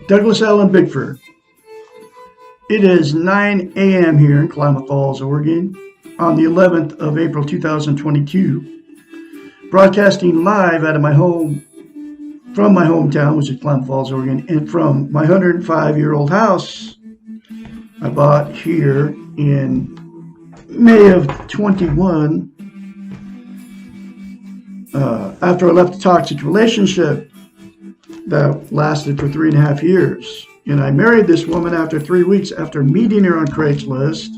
Douglas Allen Bickford. It is 9 a.m. here in Klamath Falls, Oregon, on the 11th of April 2022, broadcasting live out of my home, from my hometown, which is Klamath Falls, Oregon, and from my 105-year-old house I bought here in May of 21, after I left a toxic relationship that lasted for 3.5 years. And I married this woman after 3 weeks after meeting her on Craigslist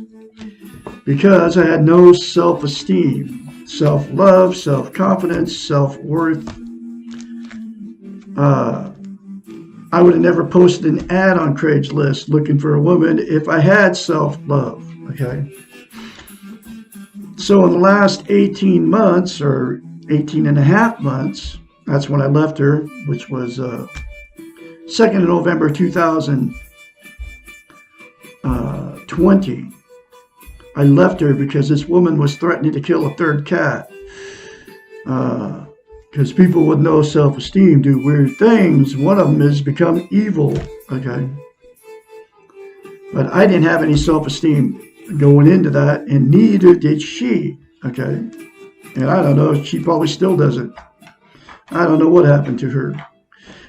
because I had no self-esteem, self-love, self-confidence, self-worth. I would have never posted an ad on Craigslist looking for a woman if I had self-love, okay? So in the last 18 months, or 18 and a half months, that's when I left her, which was 2nd of November 2020. I left her because this woman was threatening to kill a third cat. Because people with no self-esteem do weird things. One of them is become evil, okay? But I didn't have any self-esteem going into that, and neither did she, okay? And I don't know, she probably still doesn't. I don't know what happened to her.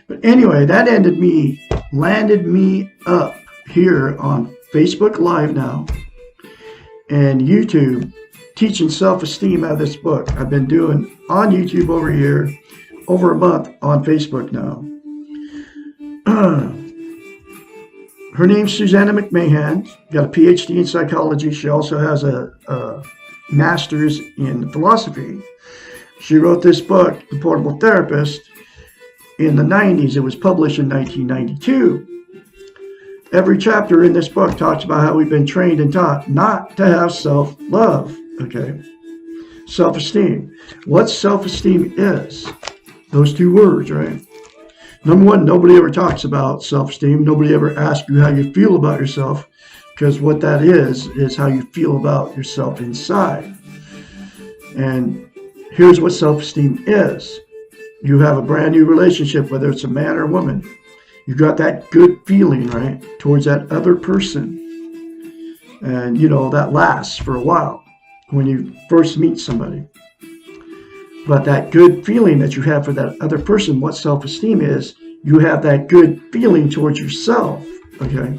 But anyway, that landed me up here on Facebook Live now and YouTube, teaching self-esteem out of this book. I've been doing on YouTube over here, over a month on Facebook now. Her name's Susanna McMahon, got a PhD in psychology. She also has a master's in philosophy. She wrote this book, The Portable Therapist, in the 90s. It was published in 1992. Every chapter in this book talks about how we've been trained and taught not to have self-love, okay? Self-esteem. What self-esteem is? Those two words, right? Number one, nobody ever talks about self-esteem. Nobody ever asks you how you feel about yourself, because what that is how you feel about yourself inside. And here's what self-esteem is. You have a brand new relationship, whether it's a man or a woman. You got that good feeling, right, towards that other person. And, you know, that lasts for a while when you first meet somebody. But that good feeling that you have for that other person, what self-esteem is, you have that good feeling towards yourself, okay?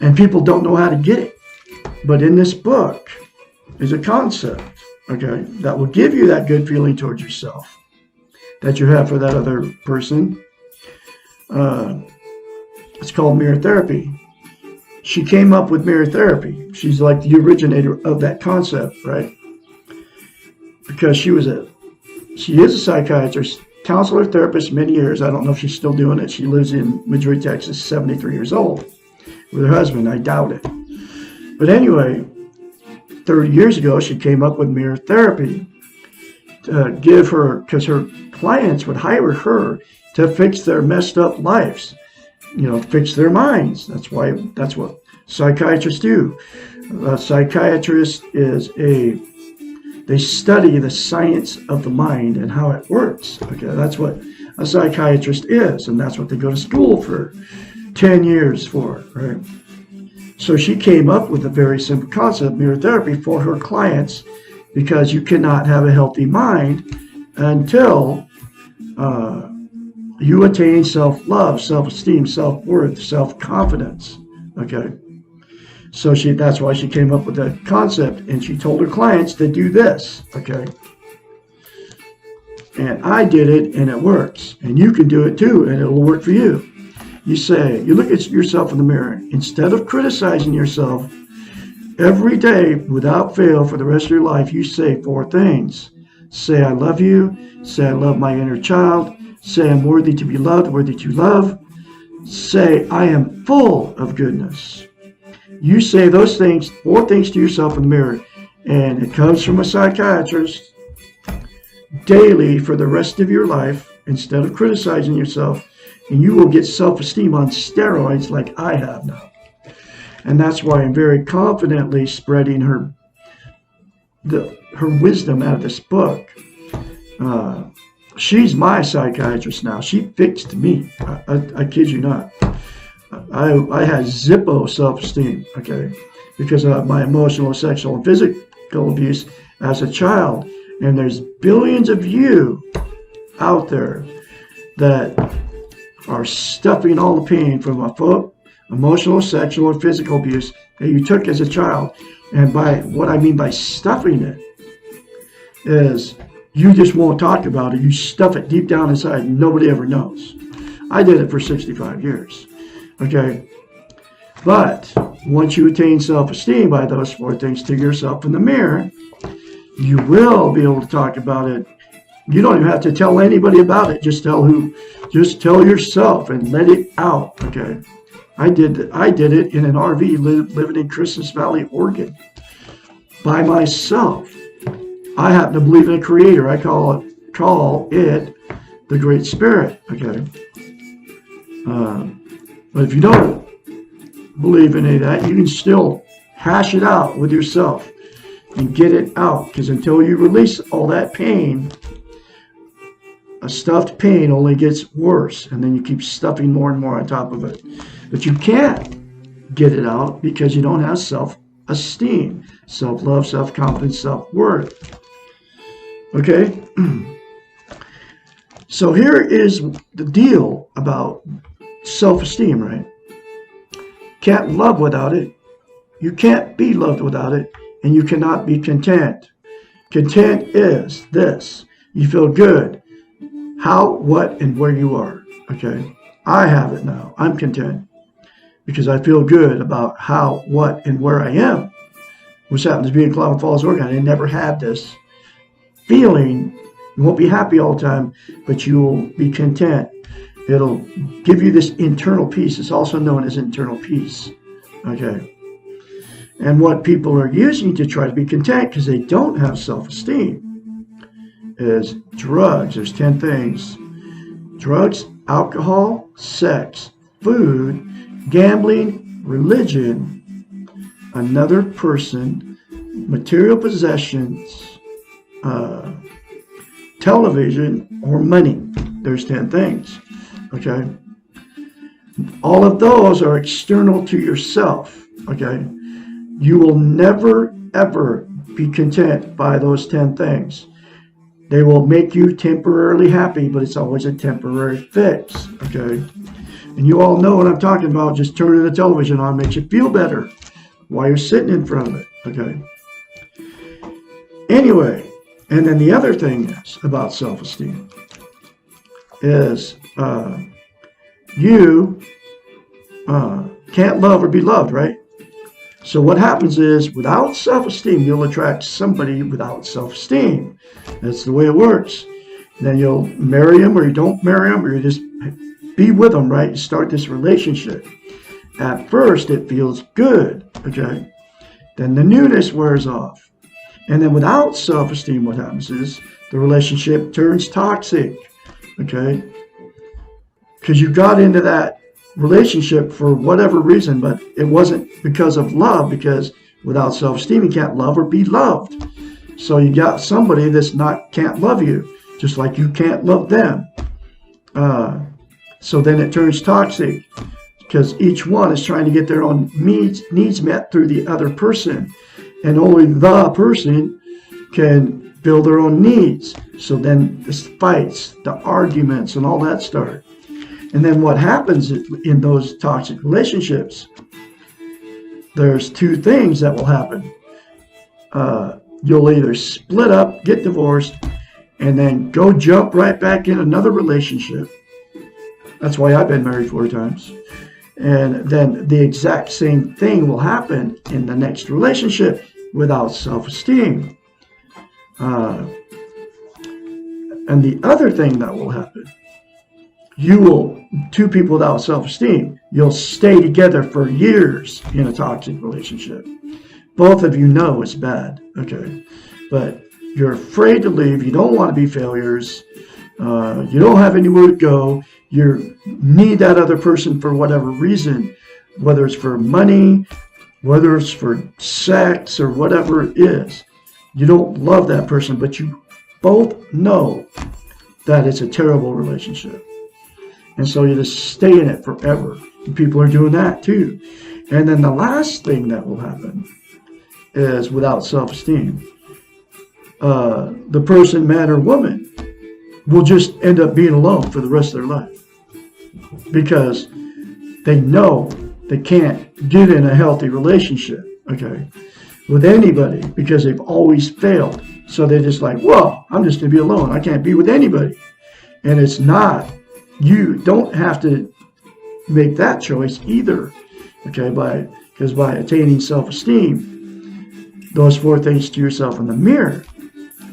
And people don't know how to get it. But in this book is a concept, okay, that will give you that good feeling towards yourself that you have for that other person. It's called mirror therapy. She came up with mirror therapy. She's like the originator of that concept, right? Because she is a psychiatrist, counselor, therapist, many years. I don't know if she's still doing it. She lives in Madrid, Texas, 73 years old, with her husband. I doubt it. But anyway, 30 years ago, she came up with mirror therapy to give her, because her clients would hire her to fix their messed up lives, you know, fix their minds. That's what psychiatrists do. A psychiatrist they study the science of the mind and how it works. Okay, that's what a psychiatrist is, and that's what they go to school for 10 years for, right? So she came up with a very simple concept, mirror therapy, for her clients, because you cannot have a healthy mind until you attain self-love, self-esteem, self-worth, self-confidence, okay? So that's why she came up with that concept, and she told her clients to do this, okay? And I did it, and it works. And you can do it too, and it'll work for you. You look at yourself in the mirror. Instead of criticizing yourself, every day, without fail, for the rest of your life, you say 4 things. Say I love you. Say I love my inner child. Say I'm worthy to be loved, worthy to love. Say I am full of goodness. You say those things, 4 things to yourself in the mirror, and it comes from a psychiatrist daily for the rest of your life instead of criticizing yourself, and you will get self-esteem on steroids like I have now. And that's why I'm very confidently spreading her wisdom out of this book. She's my psychiatrist now. She fixed me. I kid you not. I had zippo self-esteem, okay, because of my emotional, sexual, and physical abuse as a child. And there's billions of you out there that are stuffing all the pain from emotional, sexual, and physical abuse that you took as a child. And by what I mean by stuffing it is you just won't talk about it. You stuff it deep down inside and nobody ever knows. I did it for 65 years. Okay? But once you attain self-esteem by those 4 things to yourself in the mirror, you will be able to talk about it. You don't even have to tell anybody about it. Just tell yourself and let it out. Okay? I did it in an RV living in Christmas Valley, Oregon, by myself. I happen to believe in a creator. I call it the Great Spirit. Okay. But if you don't believe in any of that, you can still hash it out with yourself and get it out. Because until you release all that pain, a stuffed pain only gets worse, and then you keep stuffing more and more on top of it. But you can't get it out because you don't have self-esteem, self-love, self-confidence, self-worth. Okay? So here is the deal about self-esteem, right? Can't love without it. You can't be loved without it, and you cannot be content. Content is this. You feel good. How, what, and where you are. Okay? I have it now. I'm content because I feel good about how, what, and where I am, which happens to be in Cloud Falls, Oregon. I never had this feeling. You won't be happy all the time, but you will be content. It'll give you this internal peace. It's also known as internal peace. Okay? And what people are using to try to be content because they don't have self-esteem is drugs. There's 10 things. Drugs, alcohol, sex, food, gambling, religion, another person, material possessions, television, or money. There's 10 things. Okay? All of those are external to yourself. Okay? You will never, ever be content by those 10 things. They will make you temporarily happy, but it's always a temporary fix. Okay? And you all know what I'm talking about. Just turning the television on makes you feel better while you're sitting in front of it. Okay? Anyway, and then the other thing is about self-esteem is you can't love or be loved, right? So what happens is without self-esteem, you'll attract somebody without self-esteem. That's the way it works. And then you'll marry them or you don't marry them or you just be with them, right? You start this relationship. At first, it feels good, okay? Then the newness wears off. And then without self-esteem, what happens is the relationship turns toxic, okay? Because you got into that relationship for whatever reason, but it wasn't because of love, because without self-esteem, you can't love or be loved. So you got somebody that's can't love you, just like you can't love them. So then it turns toxic because each one is trying to get their own needs met through the other person. And only the person can fill their own needs. So then the fights, the arguments, and all that start. And then what happens in those toxic relationships, there's 2 things that will happen. You'll either split up, get divorced, and then go jump right back in another relationship. That's why I've been married 4 times. And then the exact same thing will happen in the next relationship without self-esteem. And the other thing that will happen, two people without self-esteem, you'll stay together for years in a toxic relationship. Both of you know it's bad, okay? But you're afraid to leave. You don't want to be failures. You don't have anywhere to go. You need that other person for whatever reason, whether it's for money, whether it's for sex, or whatever it is. You don't love that person, but you both know that it's a terrible relationship. And so you just stay in it forever. And people are doing that too. And then the last thing that will happen is without self-esteem. The person, man or woman, will just end up being alone for the rest of their life. Because they know they can't get in a healthy relationship, okay, with anybody because they've always failed. So they're just like, well, I'm just going to be alone. I can't be with anybody. And it's not. You don't have to make that choice either, okay, because by attaining self-esteem, those 4 things to yourself in the mirror,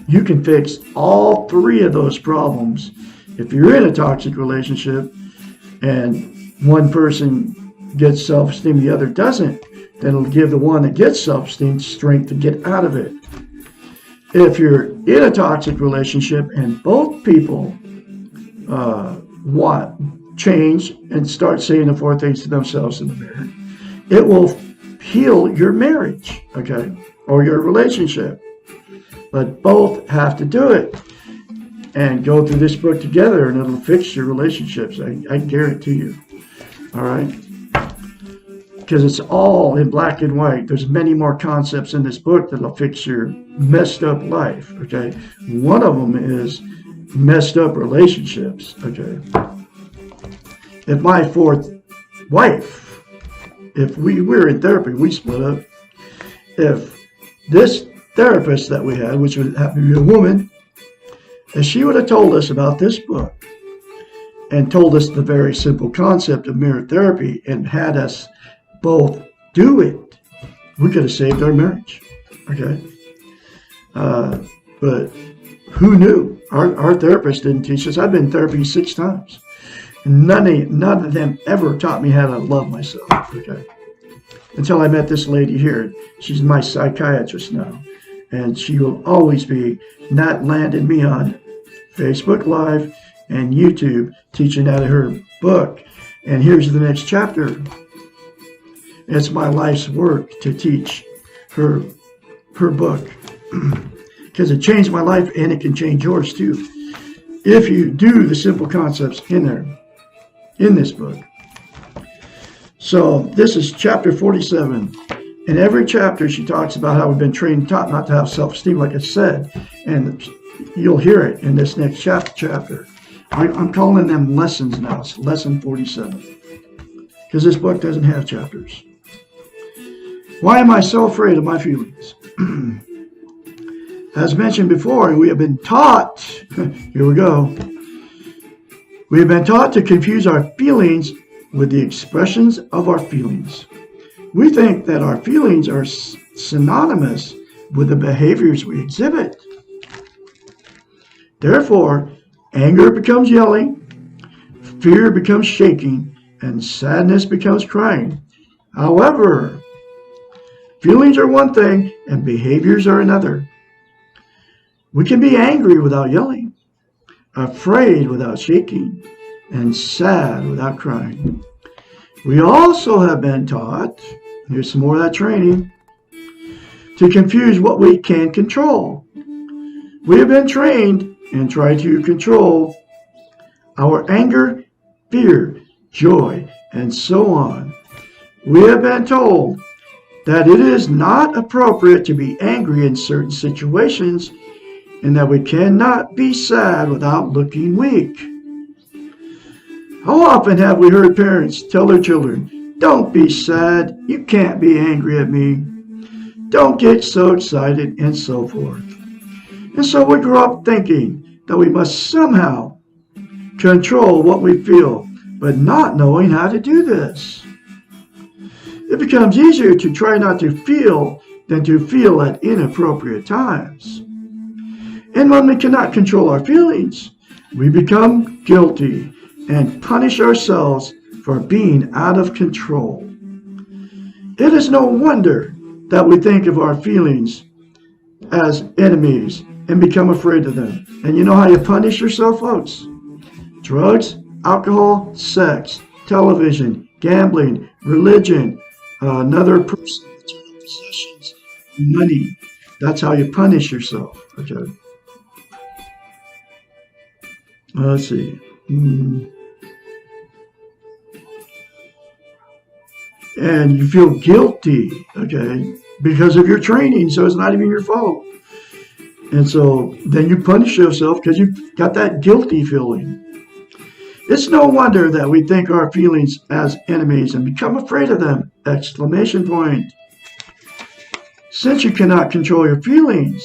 you can fix all 3 of those problems. If you're in a toxic relationship and one person gets self-esteem, the other doesn't, then it'll give the one that gets self-esteem strength to get out of it. If you're in a toxic relationship and both people want change and start saying the 4 things to themselves in the mirror, it will heal your marriage, okay, or your relationship. But both have to do it and go through this book together, and it'll fix your relationships. I guarantee you. All right? Because it's all in black and white. There's many more concepts in this book that'll fix your messed up life. Okay? One of them is messed up relationships. Okay? If my 4th wife, if we were in therapy, we split up. If this therapist that we had, which would happen to be a woman, if she would have told us about this book and told us the very simple concept of mirror therapy and had us both do it, we could have saved our marriage. Okay? But who knew? Our therapist didn't teach us. I've been in therapy 6 times. And none of them ever taught me how to love myself. Okay? Until I met this lady here. She's my psychiatrist now. And she will always be. That landed me on Facebook Live and YouTube teaching out of her book. And here's the next chapter. It's my life's work to teach her book. Because it changed my life and it can change yours too. If you do the simple concepts in there, in this book. So this is chapter 47. In every chapter, she talks about how we've been trained and taught not to have self-esteem, like I said. And you'll hear it in this next chapter. I'm calling them lessons now. It's lesson 47. Because this book doesn't have chapters. Why am I so afraid of my feelings? As mentioned before, we have been taught, here we go. We have been taught to confuse our feelings with the expressions of our feelings. We think that our feelings are synonymous with the behaviors we exhibit. Therefore, anger becomes yelling, fear becomes shaking, and sadness becomes crying. However, feelings are one thing and behaviors are another. We can be angry without yelling, afraid without shaking, and sad without crying. We also have been taught, here's some more of that training, to confuse what we can control. We have been trained and try to control our anger, fear, joy, and so on. We have been told that it is not appropriate to be angry in certain situations and that we cannot be sad without looking weak. How often have we heard parents tell their children, "Don't be sad, you can't be angry at me. Don't get so excited," and so forth. And so we grow up thinking that we must somehow control what we feel, but not knowing how to do this. It becomes easier to try not to feel than to feel at inappropriate times. And when we cannot control our feelings, we become guilty and punish ourselves for being out of control. It is no wonder that we think of our feelings as enemies and become afraid of them. And you know how you punish yourself, folks? Drugs, alcohol, sex, television, gambling, religion, another person, material possessions, money. That's how you punish yourself. Okay. Let's see. And you feel guilty, okay, because of your training, so it's not even your fault. And so then you punish yourself because you got that guilty feeling. It's no wonder that we think our feelings as enemies and become afraid of them! Exclamation point. Since you cannot control your feelings,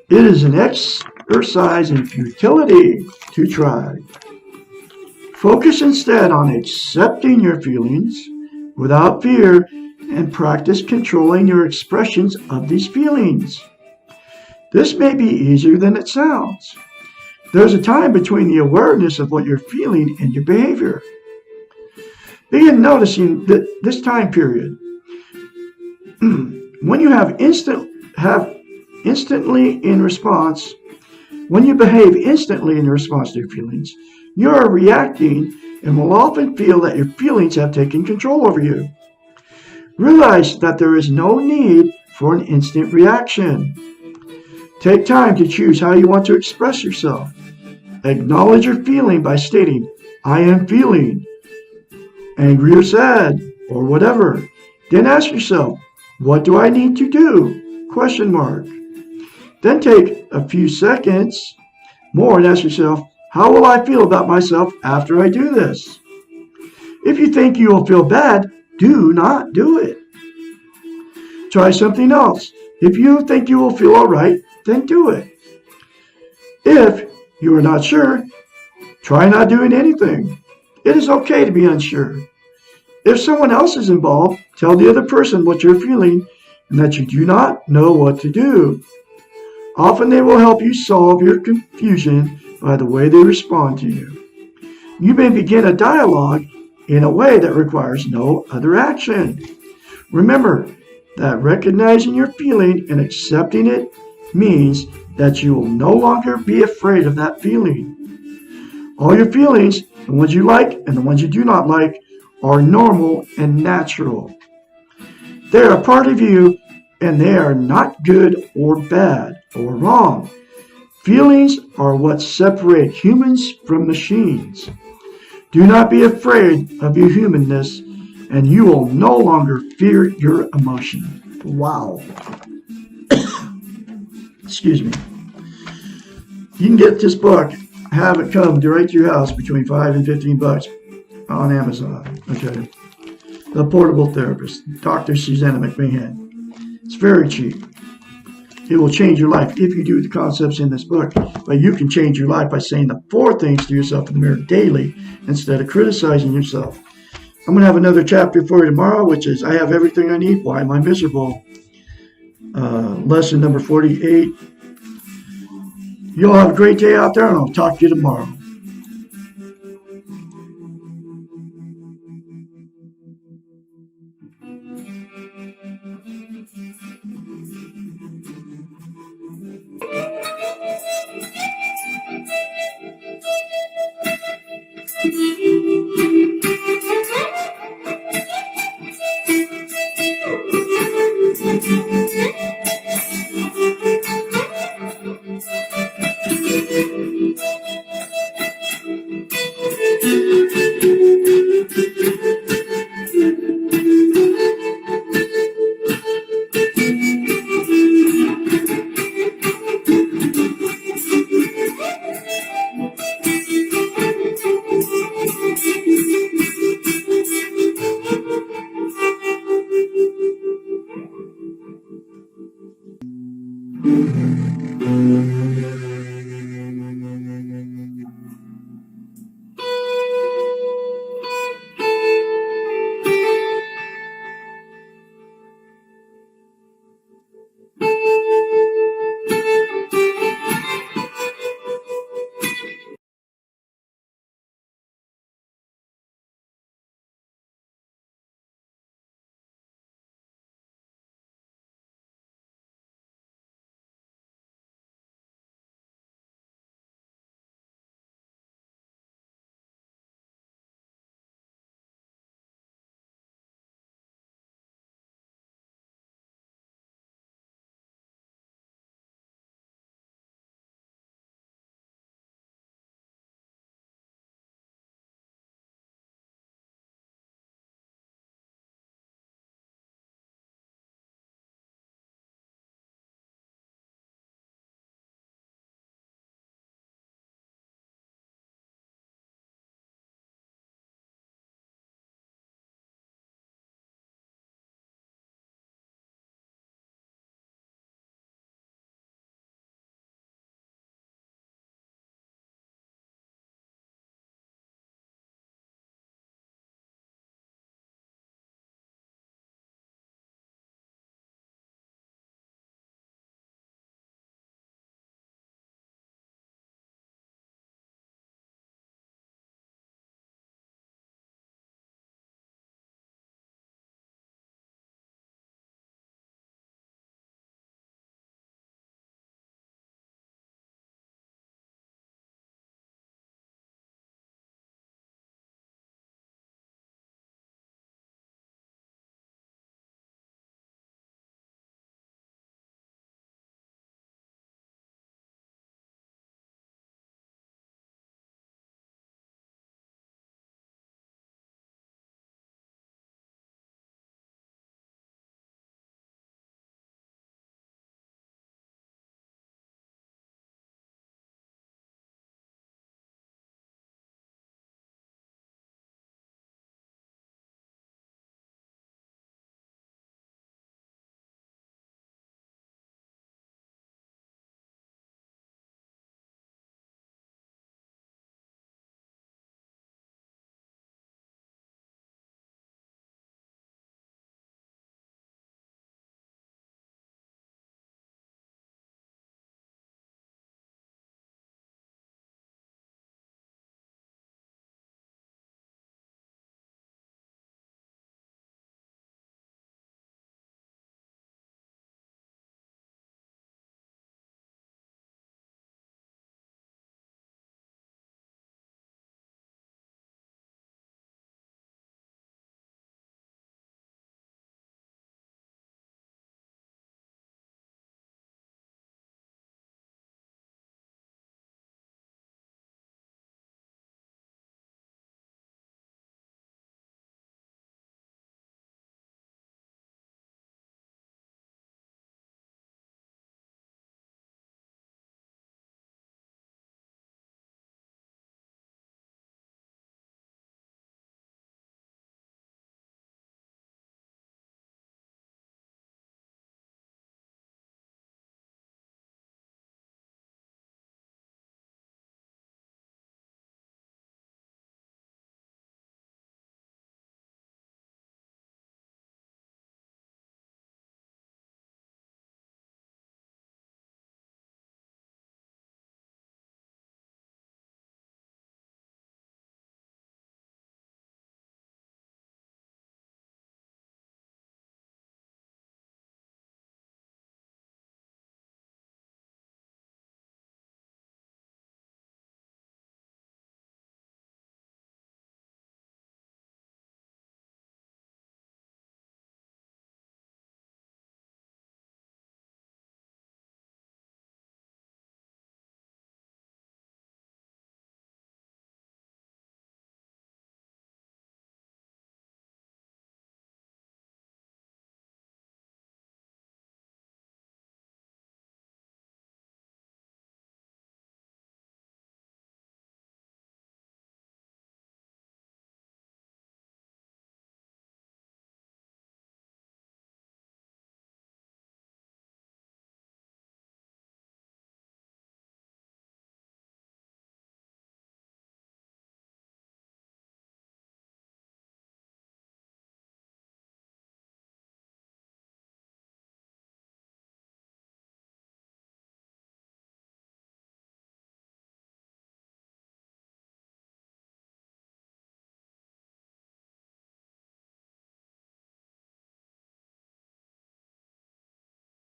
it is an exercise in futility to try. Focus instead on accepting your feelings without fear and practice controlling your expressions of these feelings. This may be easier than it sounds. There's a time between the awareness of what you're feeling and your behavior. Begin noticing this time period. When you when you behave instantly in response to your feelings, you are reacting and will often feel that your feelings have taken control over you. Realize that there is no need for an instant reaction. Take time to choose how you want to express yourself. Acknowledge your feeling by stating, I am feeling angry or sad or whatever. Then ask yourself, what do I need to do? Question mark. Then take a few seconds more and ask yourself, how will I feel about myself after I do this? If you think you will feel bad, do not do it. Try something else. If you think you will feel all right, then do it. If you are not sure, try not doing anything. It is okay to be unsure. If someone else is involved, tell the other person what you're feeling and that you do not know what to do. Often they will help you solve your confusion by the way they respond to you. You may begin a dialogue in a way that requires no other action. Remember that recognizing your feeling and accepting it means that you will no longer be afraid of that feeling. All your feelings, the ones you like and the ones you do not like, are normal and natural. They are a part of you and they are not good or bad or wrong. Feelings are what separate humans from machines. Do not be afraid of your humanness and you will no longer fear your emotion. Wow. Excuse me. You can get this book, have it come right to your house between $5 and $15 on Amazon. Okay. The Portable Therapist, Dr. Susanna McMahon. It's very cheap. It will change your life if you do the concepts in this book. But you can change your life by saying the 4 things to yourself in the mirror daily instead of criticizing yourself. I'm going to have another chapter for you tomorrow, which is I have everything I need. Why am I miserable? Lesson number 48. You all have a great day out there, and I'll talk to you tomorrow.